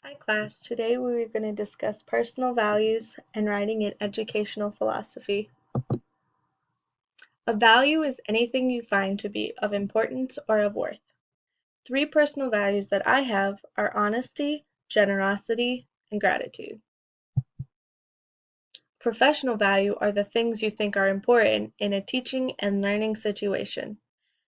Hi class, today we are going to discuss personal values and writing in educational philosophy. A value is anything you find to be of importance or of worth. Three personal values that I have are honesty, generosity, and gratitude. Professional value are the things you think are important in a teaching and learning situation.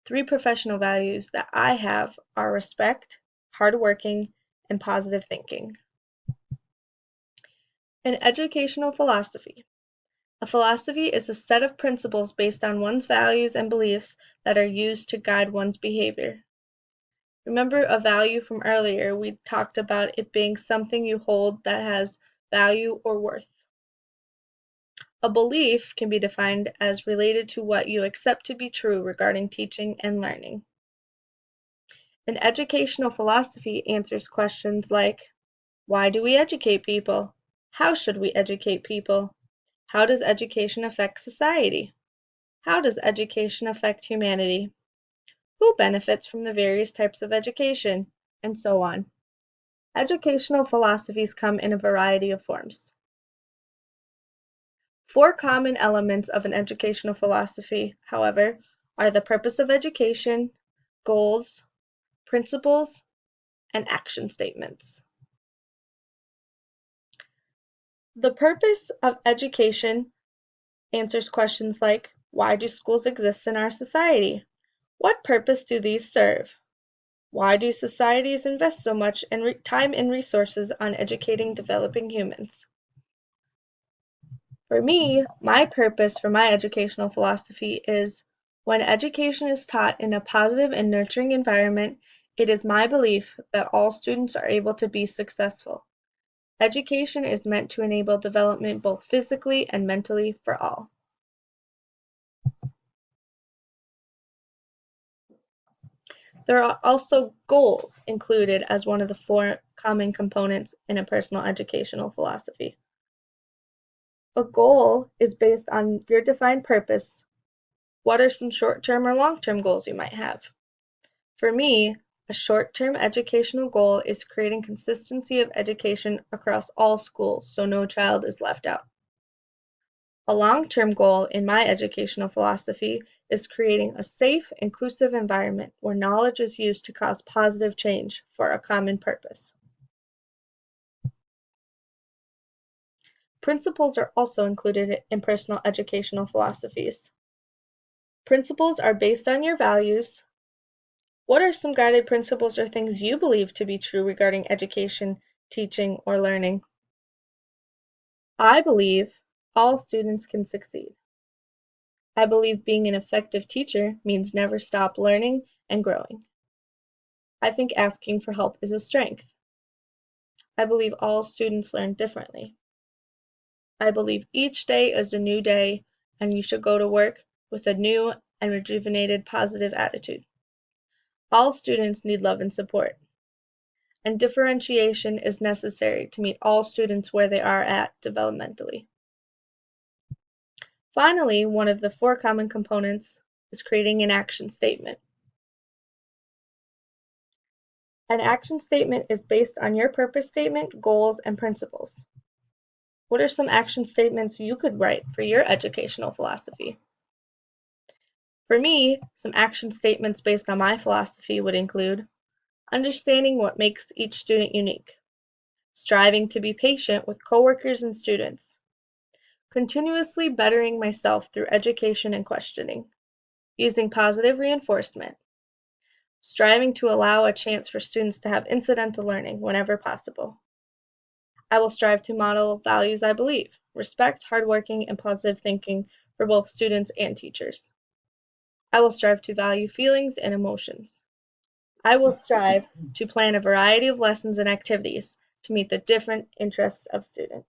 Three professional values that I have are respect, hardworking, and positive thinking. An educational philosophy. A philosophy is a set of principles based on one's values and beliefs that are used to guide one's behavior. Remember a value from earlier, we talked about it being something you hold that has value or worth. A belief can be defined as related to what you accept to be true regarding teaching and learning. An educational philosophy answers questions like, why do we educate people? How should we educate people? How does education affect society? How does education affect humanity? Who benefits from the various types of education? And so on. Educational philosophies come in a variety of forms. Four common elements of an educational philosophy, however, are the purpose of education, goals, principles, and action statements. The purpose of education answers questions like, why do schools exist in our society? What purpose do these serve? Why do societies invest so much time and resources on educating developing humans? For me, my purpose for my educational philosophy is when education is taught in a positive and nurturing environment, it is my belief that all students are able to be successful. Education is meant to enable development both physically and mentally for all. There are also goals included as one of the four common components in a personal educational philosophy. A goal is based on your defined purpose. What are some short-term or long-term goals you might have? For me, a short-term educational goal is creating consistency of education across all schools so no child is left out. A long-term goal in my educational philosophy is creating a safe, inclusive environment where knowledge is used to cause positive change for a common purpose. Principles are also included in personal educational philosophies. Principles are based on your values. What are some guided principles or things you believe to be true regarding education, teaching, or learning? I believe all students can succeed. I believe being an effective teacher means never stop learning and growing. I think asking for help is a strength. I believe all students learn differently. I believe each day is a new day and you should go to work with a new and rejuvenated positive attitude. All students need love and support, and differentiation is necessary to meet all students where they are at developmentally. Finally, one of the four common components is creating an action statement. An action statement is based on your purpose statement, goals, and principles. What are some action statements you could write for your educational philosophy? For me, some action statements based on my philosophy would include understanding what makes each student unique, striving to be patient with coworkers and students, continuously bettering myself through education and questioning, using positive reinforcement, striving to allow a chance for students to have incidental learning whenever possible. I will strive to model values I believe, respect, hardworking, and positive thinking for both students and teachers. I will strive to value feelings and emotions. I will strive to plan a variety of lessons and activities to meet the different interests of students.